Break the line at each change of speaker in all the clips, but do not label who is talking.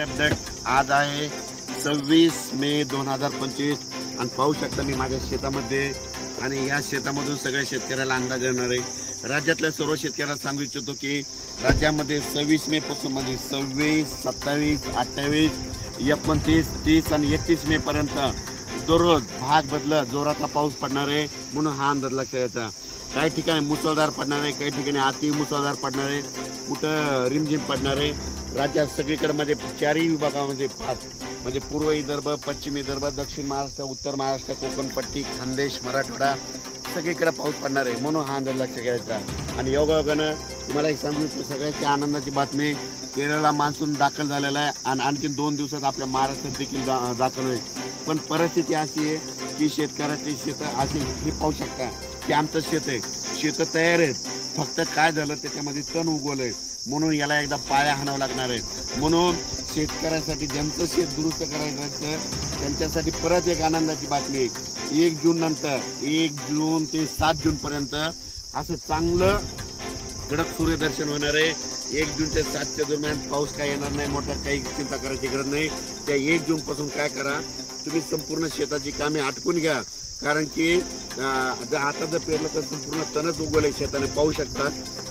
Update आज आहे 26 मे 2025 आणि पाहू शकता मी माझ्या शेतामध्ये आणि या शेतामधून सगळ्या शेतकऱ्याला अंदाज येणार आहे। राज्यातल्या सर्व शेतकऱ्यांना सांगू इच्छितो की राज्यामध्ये 26 मे पासून म्हणजे 26, 27, 28, 29, 30 आणि 31 मे पर्यंत दररोज भाग बदलत जोराचा पाऊस पडणार आहे म्हणून हा अंदाज लक्षात घ्यायचा। काही ठिकाणी मुसळधार पडणार आहे, काही ठिकाणी अति मुसळधार पडणार आहे, कुठं रिमझिम पडणार आहे। राज्यात सगळीकडे म्हणजे चारही विभागामध्ये म्हणजे पूर्व विदर्भ, पश्चिम विदर्भ, दक्षिण महाराष्ट्र, उत्तर महाराष्ट्र, कोकण पट्टी, खानदेश, मराठवाडा सगळीकडे पाऊस पडणार आहे म्हणून हा अंदाज लक्षात घ्यायचा। आणि योगायोगानं तुम्हाला एक सांगू इच्छितो सगळ्याची आनंदाची बातमी, केरळला मान्सून दाखल झालेला आहे आणि आणखी 2 दिवसात आपल्या महाराष्ट्रात देखील दाखल होईल। पण परिस्थिती अशी आहे की शेतकऱ्याची शेत अशी हे पाहू शकता की आमचं शेत आहे, शेत तयार आहेत, फक्त काय झालं त्याच्यामध्ये तण उगवलंय म्हणून याला एकदा पाया हाणावं लागणार आहे। म्हणून शेतकऱ्यासाठी ज्यांचं शेत दुरुस्त करायचं असतं त्यांच्यासाठी परत एक आनंदाची बातमी आहे। 1 जून नंतर 1 जून ते 7 जून पर्यंत असं चांगलं कडक सूर्यदर्शन होणार आहे। 1 जून ते 7 दरम्यान पाऊस काय येणार नाही, मोठा काही चिंता करायची गरज नाही। त्या 1 जून पासून काय करा, तुम्ही संपूर्ण शेताची कामे आटपून घ्या, कारण की आता जर पेरलं तर संपूर्ण तणच उगवलंय शेताने। पाहू शकता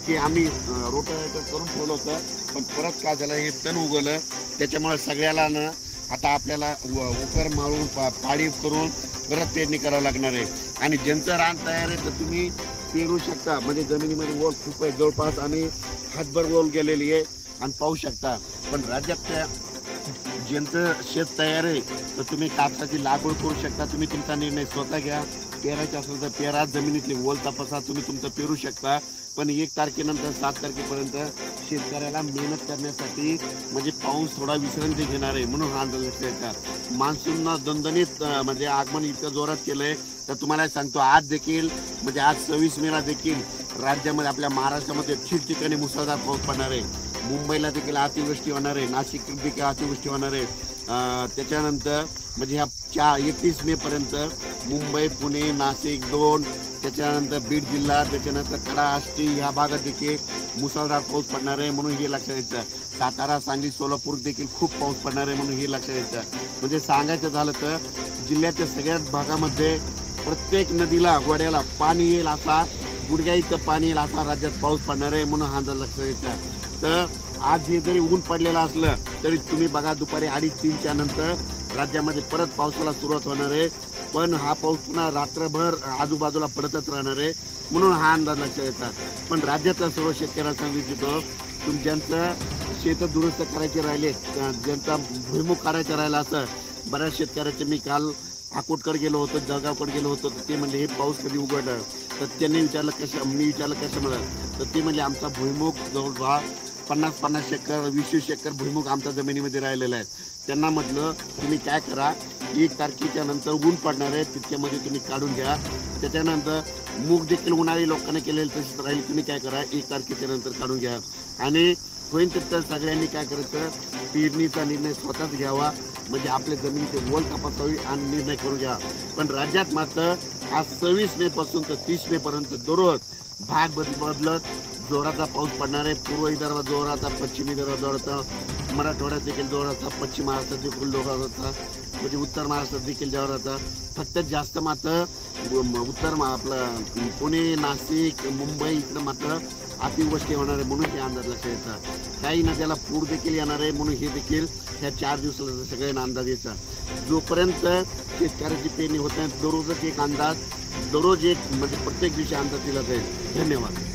की आम्ही रोटावेटर करून ठेवलं होतं पण परत काय झालं, हे तण उगवलं, त्याच्यामुळे सगळ्याला ना आता आपल्याला उकर मारून पाडी करून परत पेरणी करावं लागणार आहे। आणि ज्यांचं रान तयार आहे तर तुम्ही पेरू शकता, म्हणजे जमिनीमध्ये ओल खूप आहे, जवळपास आम्ही हातभर ओल गेलेली आहे आणि पाहू शकता। पण राज्यातल्या ज्यांचं शेत तयार आहे तर तुम्ही कापसाची लागवड करू शकता, तुम्ही तुमचा निर्णय स्वतः घ्या। पेरायचं असेल तर पेरा, जमिनीतली ओल तपासा, तुम्ही तुमचं पेरू शकता। पण 1 तारखेनंतर 7 तारखेपर्यंत शेतकऱ्याला मेहनत करण्यासाठी म्हणजे पाऊस थोडा विश्रांती घेणार आहे म्हणून हा अंदाज घ्यायचा। मान्सूननं दणदणीत म्हणजे आगमन इतकं जोरात केलंय तर तुम्हाला सांगतो आज देखील म्हणजे आज 26 मेला देखील राज्यामध्ये आपल्या महाराष्ट्रामध्ये ठिकठिकाणी मुसळधार पाऊस पडणार आहे। मुंबईला देखील अतिवृष्टी होणार आहे, नाशिक देखील अतिवृष्टी होणार आहे। त्याच्यानंतर म्हणजे ह्या 31 मे पर्यंत मुंबई, पुणे, नाशिक 2, त्याच्यानंतर बीड जिल्हा, त्याच्यानंतर कडा, आष्टी ह्या भागात देखील मुसळधार पाऊस पडणार आहे म्हणून हे लक्षात घ्यायचं। सातारा, सांगली, सोलापूर देखील खूप पाऊस पडणार आहे म्हणून हे लक्षात घ्यायचं। म्हणजे सांगायचं झालं तर जिल्ह्याच्या सगळ्याच भागामध्ये प्रत्येक नदीला, गोड्याला पाणी येईल असा, गुडघ्या इतकं पाणी येईल असा राज्यात पाऊस पडणार आहे म्हणून हा अंदाज लक्षात घ्यायचा। तर आज हे जरी ऊन पडलेलं असलं तरी तुम्ही बघा दुपारी 2:30-3च्या नंतर राज्यामध्ये परत पावसाला सुरुवात होणार आहे। पण हा पाऊस पुन्हा रात्रभर आजूबाजूला पडतच राहणार आहे म्हणून हा अंदाज लक्षात येतात। पण राज्यातल्या सर्व शेतकऱ्यांना सांगू इच्छितो ज्यांचं शेत दुरुस्त करायचे राहिले, ज्यांचा भुईमुग करायचा राहिला असं बऱ्याच शेतकऱ्याचे मी काल अकोटकडे गेलो होतो, जळगावकडे गेलो होतो, तर ते म्हणजे हे पाऊस कधी उघडणार, तर त्यांनी विचारलं मी विचारलं कशामुळे, तर ते म्हणजे आमचा भुईमुग जवळपास 50-50 एकर 20-20 एकर भुईमुग आमच्या जमिनीमध्ये राहिलेला आहे। त्यांना म्हटलं तुम्ही काय करा, 1 तारखेच्या नंतर ऊन पडणार आहे तितक्यामध्ये तुम्ही काढून घ्या। त्याच्यानंतर मूग देखील उन्हाळी लोकांनी केलेलं तसेच राहील, तुम्ही काय करा 1 तारखेच्या नंतर काढून घ्या। आणि होईल तिथं सगळ्यांनी काय करायचं, पेरणीचा निर्णय स्वतःच घ्यावा, म्हणजे आपल्या जमिनीचे ओल तपासावी आणि निर्णय करून घ्या। पण राज्यात मात्र आज 26 मे पासून तर 30 मे पर्यंत दररोज भाग बदलत जोराचा पाऊस पडणार आहे। पूर्व विदर्भात जोराचा, पश्चिम विदर्भात जोराचा, मराठवाड्यात देखील जोराचा, पश्चिम महाराष्ट्रात देखील जोराचा, म्हणजे उत्तर महाराष्ट्रात देखील जोराचा। फक्त जास्त मात्र उत्तर आपलं पुणे, नाशिक, मुंबई इकडं मात्र अतिवृष्टी होणार आहे म्हणून हे अंदाज लक्षात यायचा। काही नद्याला पूर देखील येणार आहे म्हणून हे देखील ह्या 4 दिवसाला सगळ्यांना अंदाज यायचा। जोपर्यंत शेतकऱ्याची पेरणी होत नाही दररोजच एक अंदाज, दररोज एक म्हणजे प्रत्येक दिवशी अंदाज दिला जाईल। धन्यवाद।